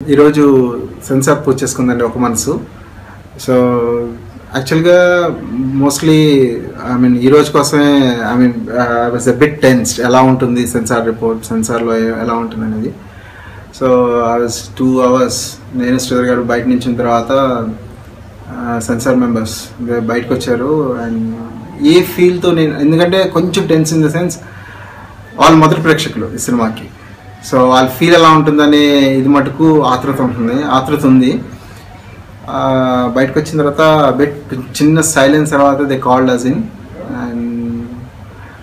ఈరోజు సెన్సార్ పూజ చేసుకుందండి ఒక మనసు. సో యాక్చువల్గా మోస్ట్లీ ఈ రోజు కోసమే I was a bit tensed, ఎలా ఉంటుంది సెన్సార్ రిపోర్ట్, సెన్సార్లో ఎలా ఉంటుంది అనేది. సో ఐ వాజ్ 2 hours నేను శ్రీధర్ గారు బయట నుంచి తర్వాత సెన్సార్ మెంబర్స్ బయటకు వచ్చారు. అండ్ ఏ ఫీల్తో నేను, ఎందుకంటే కొంచెం టెన్స్ ఇన్ ద సెన్స్ వాళ్ళు మొదటి ప్రేక్షకులు ఈ సినిమాకి. సో వాళ్ళ ఫీల్ ఎలా ఉంటుందనే ఇది మటుకు ఆతృత ఉంది. బయటకు వచ్చిన తర్వాత చిన్న సైలెన్స్ తర్వాత they called us in. And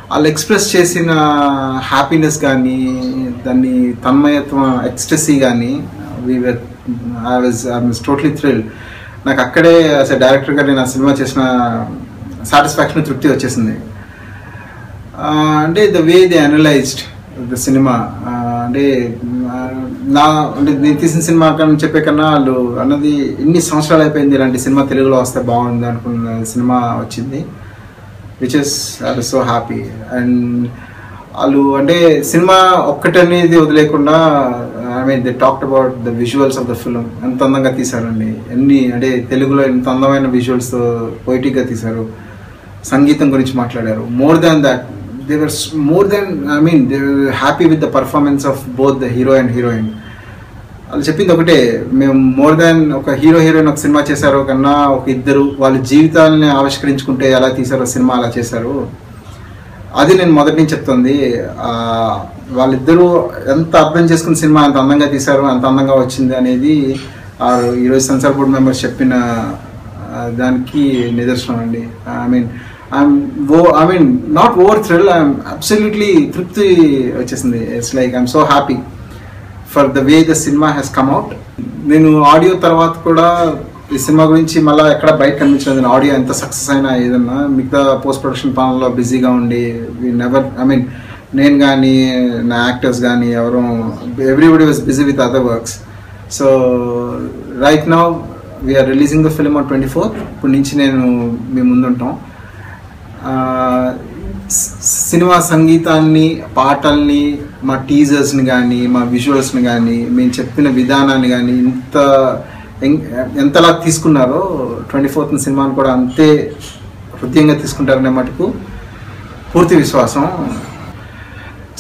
వాళ్ళు ఎక్స్ప్రెస్ చేసిన హ్యాపీనెస్ కానీ, దాన్ని తన్మయత్వం, ఎక్స్టసీ కానీ, ఐ వాజ్ టోటలీ థ్రిల్డ్. నాకు అక్కడే అసలు డైరెక్టర్గా నేను ఆ సినిమా చేసిన సాటిస్ఫాక్షన్, తృప్తి వచ్చేసింది. అంటే the way they analysed the cinema, అంటే నేను తీసిన సినిమా కన్నా చెప్పే కన్నా వాళ్ళు అన్నది ఎన్ని సంవత్సరాలు అయిపోయింది ఇలాంటి సినిమా తెలుగులో వస్తే బాగుంది అనుకున్న సినిమా వచ్చింది, which is I was so happy. And వాళ్ళు అంటే సినిమా ఒక్కటనేది వదిలేకుండా they talked about the visuals of the film. ఎంత అందంగా తీశారండి, అంటే తెలుగులో ఎంత అందమైన విజువల్స్తో పొయిటిక్గా తీశారు. సంగీతం గురించి మాట్లాడారు. More than that, they were they were happy with the performance of both the hero and heroine. వాళ్ళు చెప్పింది ఒకటే, మేము మోర్ దాన్ ఒక హీరోయిన్ ఒక సినిమా చేశారో కన్నా ఒక ఇద్దరు వాళ్ళ జీవితాలని ఆవిష్కరించుకుంటే ఎలా తీశారో సినిమా అలా చేశారు. అది నేను మొదటి నుంచి చెప్తుంది. వాళ్ళిద్దరూ ఎంత అర్థం చేసుకున్న సినిమా అంత అందంగా తీశారు, అంత అందంగా వచ్చింది అనేది ఈరోజు సెన్సార్ బోర్డ్ మెంబర్స్ చెప్పిన దానికి నిదర్శనం అండి. I'm not over thrilled, I'm absolutely తృప్తి వచ్చేసింది. It's like I'm so happy for the way the cinema has come out. నేను ఆడియో తర్వాత కూడా ఈ సినిమా గురించి మళ్ళీ ఎక్కడ బయట కనిపించలేదు. ఆడియో ఎంత సక్సెస్ అయినా ఏదన్నా మిగతా పోస్ట్ ప్రొడక్షన్ పనుల్లో బిజీగా ఉండి నేను కానీ నా యాక్టర్స్ కానీ ఎవరు, everybody was busy with other works. So right now we are releasing the film on 24th. ఇప్పటి నుంచి నేను మీ ముందుంటాం. సినిమా సంగీతాన్ని, పాటల్ని, మా టీజర్స్ని కానీ, మా విజువల్స్ని కానీ, మేము చెప్పిన విధానాన్ని కానీ ఎంతలా తీసుకున్నారో 24th సినిమాని కూడా అంతే హృదయంగా తీసుకుంటారనే మటుకు పూర్తి విశ్వాసం.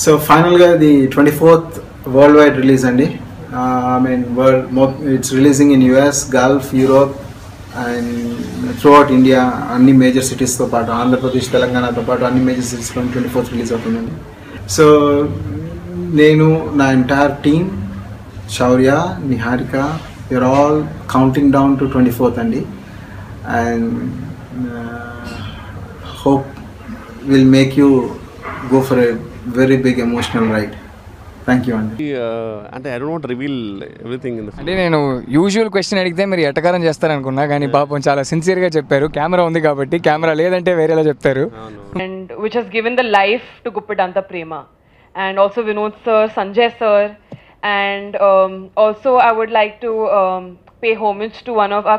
సో ఫైనల్గా ఇది 24th వరల్డ్ వైడ్ రిలీజ్ అండి. It's releasing in US, Gulf, Europe and throughout India. అన్ని మేజర్ సిటీస్తో పాటు ఆంధ్రప్రదేశ్, తెలంగాణతో పాటు అన్ని మేజర్ సిటీస్లో 24th రిలీజ్ అవుతుందండి. సో నేను, నా entire team, Shaurya, Niharika, you are all counting down to 24th అండి. And hope will make you go for a very big emotional ride. Thank you అండి. అంటే I don't reveal everything in the అంటే నేను usual question అడిగితే మీరు ఎటకారం చేస్తారనుకున్నా, కానీ పాపం చాలా సిన్సియర్గా చెప్పారు. కెమెరా ఉంది కాబట్టి, కెమెరా లేదంటే వేరేలా చెప్తారు. And which has given the life to Guppadanta Prema, and also Vinod sir, Sanjay sir, and also I would like to pay homage to one of our